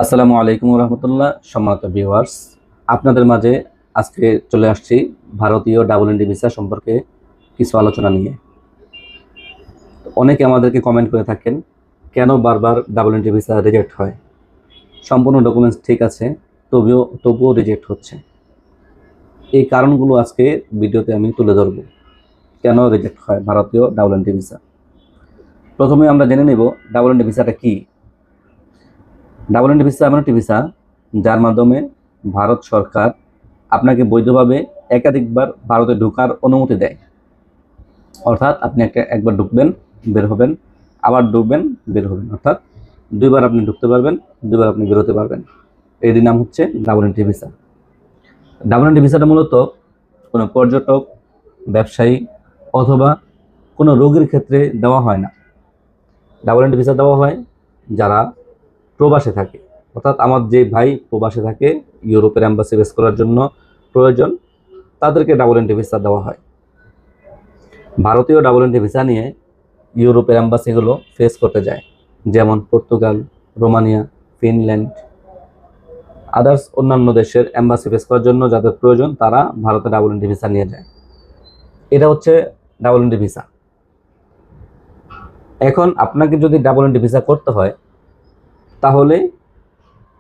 আসসালামু আলাইকুম রহমতুল্লাহ। সম্মানিত ভিউয়ার্স, আপনাদের মাঝে আজকে চলে আসছি ভারতীয় ডাবল এন্ট্রি ভিসা সম্পর্কে কিছু আলোচনা নিয়ে। অনেকে আমাদেরকে কমেন্ট করে থাকেন, কেন বারবার ডাবল এন্ট্রি ভিসা রিজেক্ট হয়? সম্পূর্ণ ডকুমেন্টস ঠিক আছে, তবুও রিজেক্ট হচ্ছে। এই কারণগুলো আজকে ভিডিওতে আমি তুলে ধরব, কেন রিজেক্ট হয় ভারতীয় ডাবল এন্ট্রি ভিসা। প্রথমে আমরা জেনে নেব ডাবল এন্ট্রি ভিসাটা কি। ডাবল এন্ট্রি ভিসা এমন একটি ভিসা যার মাধ্যমে ভারত সরকার আপনাকে বৈধভাবে একাধিকবার ভারতে ঢোকার অনুমতি দেয়। অর্থাৎ আপনি একবার ঢুকবেন, বের হবেন, আবার ঢুকবেন, বের হবেন, অর্থাৎ দুইবার আপনি ঢুকতে পারবেন, দুইবার আপনি বেরোতে পারবেন। এর নাম হচ্ছে double entry visa. Double entry ভিসাটা মূলত কোনো পর্যটক, ব্যবসায়ী অথবা কোনো রোগীর ক্ষেত্রে দেওয়া হয় না। ডাবল এন্ট্রি ভিসা দেওয়া হয় যারা প্রবাসে থাকে, অর্থাৎ আমার যে ভাই প্রবাসে থাকে, ইউরোপের অ্যাম্বাসি বেস করার জন্য প্রয়োজন, তাদেরকে ডাবল এন্ট্রি ভিসা দেওয়া হয়। ভারতীয় ডাবল এন্ট্রি ভিসা নিয়ে ইউরোপের অ্যাম্বাসিগুলো ফেস করতে যায়, যেমন পর্তুগাল, রোমানিয়া, ফিনল্যান্ড, আদার্স অন্যান্য দেশের অ্যাম্বাসি ফেস করার জন্য যাদের প্রয়োজন তারা ভারতে ডাবল এন্ট্রি ভিসা নিয়ে যায়। এটা হচ্ছে ডাবল এন্ট্রি ভিসা। এখন আপনাকে যদি ডাবল এন্ট্রি ভিসা করতে হয়, তাহলে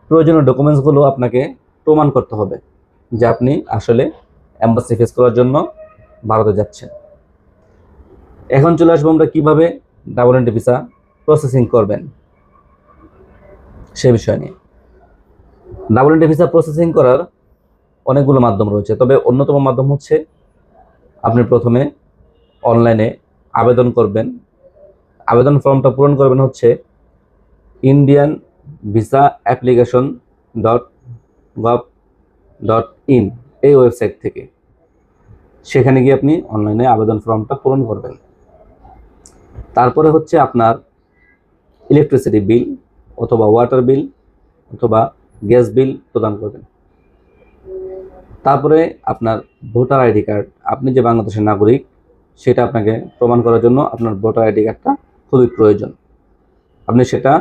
প্রয়োজনীয় ডকুমেন্টসগুলো আপনাকে প্রমাণ করতে হবে যে আপনি আসলে অ্যাম্বাসি ফেস করার জন্য ভারতে যাচ্ছেন। এখন চলে আসবো আমরা কিভাবে ডাবল এন্ট্রি ভিসা প্রসেসিং করবেন সে বিষয় নিয়ে। ডাবল এন্ট্রি ভিসা প্রসেসিং করার অনেকগুলো মাধ্যম রয়েছে, তবে অন্যতম মাধ্যম হচ্ছে আপনি প্রথমে অনলাইনে আবেদন করবেন। আবেদন ফর্মটা পূরণ করবেন হচ্ছে ইন্ডিয়ান ভিসা অ্যাপ্লিকেশন .gov.in এই ওয়েবসাইট থেকে। সেখানে গিয়ে আপনি অনলাইনে আবেদন ফর্মটা পূরণ করবেন। তারপরে হচ্ছে আপনার ইলেকট্রিসিটি বিল অথবা ওয়াটার বিল অথবা গ্যাস বিল প্রদান করবেন। তারপরে আপনার ভোটার আইডি কার্ড, আপনি যে বাংলাদেশের নাগরিক সেটা আপনাকে প্রমাণ করার জন্য আপনার ভোটার আইডি কার্ডটা খুবই প্রয়োজন। আপনি সেটা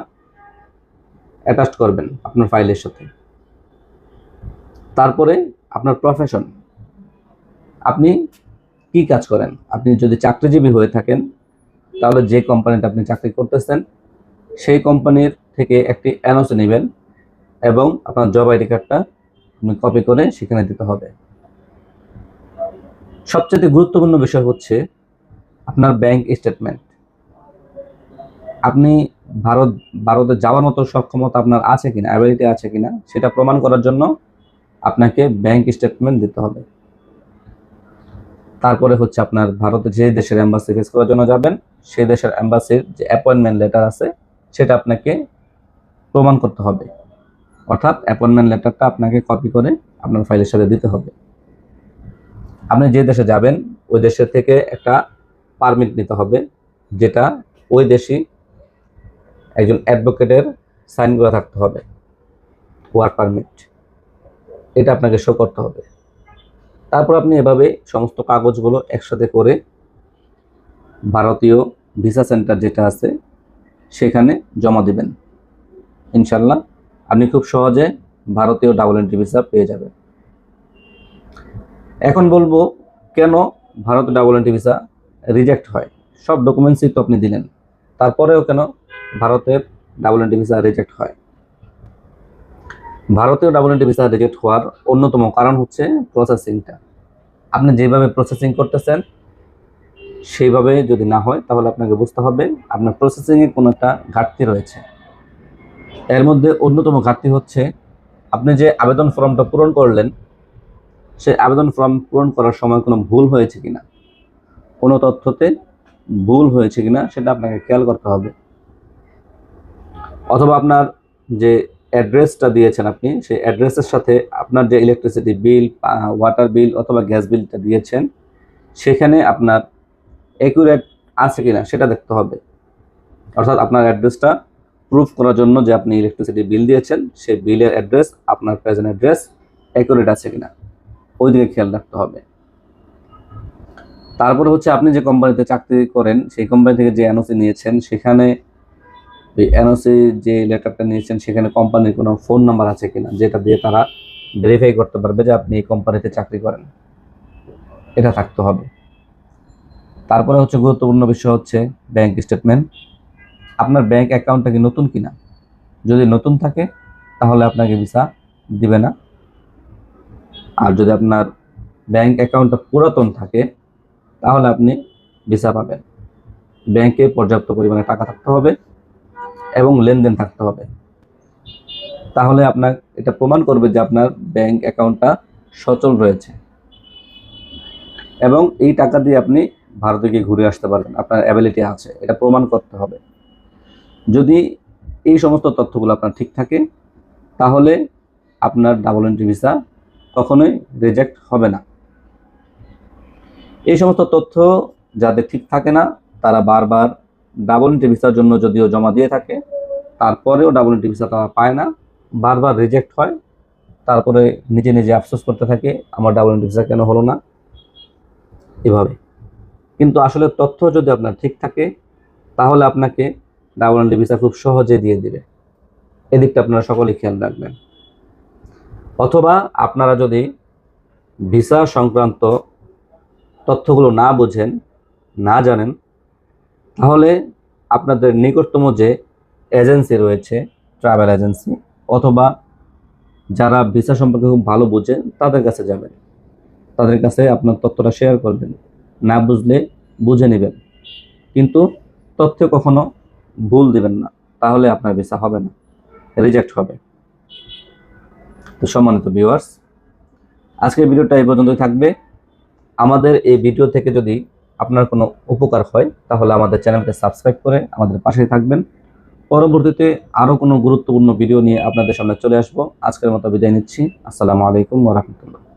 অ্যাটাচ করবেন আপনার ফাইলের সাথে। তারপরে আপনার প্রফেশন, আপনি কি কাজ করেন। আপনি যদি চাকরিজীবী হয়ে থাকেন তাহলে যে কোম্পানিতে আপনি চাকরি করতেছেন সেই কোম্পানির থেকে একটি এনওসি নেবেন এবং আপনার জব আইডি কার্ডটা আপনি কপি করে সেখানে দিতে হবে। সবচেয়ে গুরুত্বপূর্ণ বিষয় হচ্ছে আপনার ব্যাংক স্টেটমেন্ট। আপনি ভারতে যাওয়ার মতো সক্ষমতা আপনার আছে কিনা, অ্যাবিলিটি আছে কিনা সেটা প্রমাণ করার জন্য আপনাকে ব্যাংক স্টেটমেন্ট দিতে হবে। তারপরে হচ্ছে আপনার ভারতে যে দেশের অ্যাম্বাসি ফেস করার জন্য যাবেন সেই দেশের অ্যাম্বাসির যে অ্যাপয়েন্টমেন্ট লেটার আছে সেটা আপনাকে প্রমাণ করতে হবে, অর্থাৎ অ্যাপয়েন্টমেন্ট লেটারটা আপনাকে কপি করে আপনার ফাইলের সাথে দিতে হবে। আপনি যে দেশে যাবেন ওই দেশের থেকে একটা পারমিট নিতে হবে, যেটা ওই দেশি একজন অ্যাডভোকেটের সাইন করা থাকতে হবে, ওয়ার্ক পারমিট। এটা আপনাকে শো করতে হবে। তারপর আপনি এভাবে সমস্ত কাগজগুলো একসাথে করে ভারতীয় ভিসা সেন্টার যেটা আছে সেখানে জমা দিবেন। ইনশাল্লাহ আপনি খুব সহজে ভারতীয় ডাবল এন্ট্রি ভিসা পেয়ে যাবেন। এখন বলবো কেন ভারতীয় ডাবল এন্ট্রি ভিসা রিজেক্ট হয়। সব ডকুমেন্টসই তো আপনি দিলেন, তারপরেও কেন ভারতের ডাবল এন্ট্রি ভিসা রিজেক্ট হয়? ভারতীয় ডাবল এন্ট্রি ভিসা রিজেক্ট হওয়ার অন্যতম কারণ হচ্ছে প্রসেসিংটা। আপনি যেভাবে প্রসেসিং করতেছেন সেইভাবে যদি না হয় তাহলে আপনাকে বুঝতে হবে আপনার প্রসেসিংয়ে কোনো একটা ঘাটতি রয়েছে। এর মধ্যে অন্যতম ঘাটতি হচ্ছে আপনি যে আবেদন ফর্মটা পূরণ করলেন সেই আবেদন ফর্ম পূরণ করার সময় কোনো ভুল হয়েছে কিনা, কোনো তথ্যতে ভুল হয়েছে কিনা সেটা আপনাকে খেয়াল করতে হবে। অথবা আপনার যে অ্যাড্রেসটা দিয়েছেন আপনি সেই অ্যাড্রেসের সাথে আপনার যে ইলেকট্রিসিটি বিল, ওয়াটার বিল অথবা গ্যাস বিলটা দিয়েছেন সেখানে আপনার অ্যাকুরেট আছে কিনা সেটা দেখতে হবে। অর্থাৎ আপনার অ্যাড্রেসটা প্রুফ করার জন্য যে আপনি ইলেকট্রিসিটি বিল দিয়েছেন সেই বিলের অ্যাড্রেস আপনার প্রেজেন্ট অ্যাড্রেস অ্যাকুরেট আছে কিনা ওই দিকে খেয়াল রাখতে হবে। তারপরে হচ্ছে আপনি যে কোম্পানিতে চাকরি করেন সেই কোম্পানি থেকে যে এনওসি নিয়েছেন সেখানে ওই এনওসি যে লেটারটা নিয়েছেন সেখানে কোম্পানির কোনো ফোন নাম্বার আছে কিনা, যেটা দিয়ে তারা ভেরিফাই করতে পারবে যে আপনি এই কোম্পানিতে চাকরি করেন, এটা থাকতে হবে। তারপরে হচ্ছে গুরুত্বপূর্ণ বিষয় হচ্ছে ব্যাংক স্টেটমেন্ট। আপনার ব্যাংক অ্যাকাউন্টটা কি নতুন কিনা, যদি নতুন থাকে তাহলে আপনাকে ভিসা দিবে না। আর যদি আপনার ব্যাংক অ্যাকাউন্টটা পুরাতন থাকে তাহলে আপনি ভিসা পাবেন। ব্যাংকে পর্যাপ্ত পরিমাণে টাকা থাকতে হবে এবং লেনদেন থাকতে হবে, তাহলে আপনার এটা প্রমাণ করবে যে আপনার ব্যাংক অ্যাকাউন্টটা সচল রয়েছে এবং এই টাকা দিয়ে আপনি ভারতে গিয়ে ঘুরে আসতে পারবেন, আপনার অ্যাবিলিটি আছে, এটা প্রমাণ করতে হবে। যদি এই সমস্ত তথ্যগুলো আপনার ঠিক থাকে তাহলে আপনার ডাবল এন্ট্রি ভিসা কখনোই রিজেক্ট হবে না। এই সমস্ত তথ্য যাদের ঠিক থাকে না তারা বারবার ডাবল এন্ট্রি ভিসার জন্য যদিও জমা দিয়ে থাকে, তারপরেও ডাবল এন্ট্রি ভিসা তারা পায় না, বারবার রিজেক্ট হয়, তারপরে নিজে নিজে আফসোস করতে থাকে আমার ডাবল এন্ট্রি ভিসা কেন হলো না, এভাবে। কিন্তু আসলে তথ্য যদি আপনার ঠিক থাকে তাহলে আপনাকে ডাবল এন্ট্রি ভিসা খুব সহজে দিয়ে দিবে, এদিকটা আপনারা সকলেই খেয়াল রাখবেন। অথবা আপনারা যদি ভিসা সংক্রান্ত তথ্যগুলো না বুঝেন, না জানেন, তাহলে আপনাদের নিকটতম যে এজেন্সি রয়েছে, ট্রাভেল এজেন্সি, অথবা যারা ভিসা সম্পর্কে খুব ভালো বোঝে তাদের কাছে যাবেন, তাদের কাছে আপনার তথ্যটা শেয়ার করবেন, না বুঝলে বুঝে নেবেন, কিন্তু তথ্য কখনো ভুল দিবেন না, তাহলে আপনার ভিসা হবে না, রিজেক্ট হবে। তো সম্মানিত ভিউয়ার্স, আজকের ভিডিওটা এই পর্যন্তই থাকবে। আমাদের এই ভিডিও থেকে যদি আপনার কোনো উপকার হয় তাহলে আমাদের চ্যানেলকে সাবস্ক্রাইব করে আমাদের পাশেই থাকবেন। পরবর্তীতে আরও কোনো গুরুত্বপূর্ণ ভিডিও নিয়ে আপনাদের সামনে চলে আসবো। আজকের মতো বিদায় নিচ্ছি। আসসালামু আলাইকুম ওয়া রাহমাতুল্লাহ।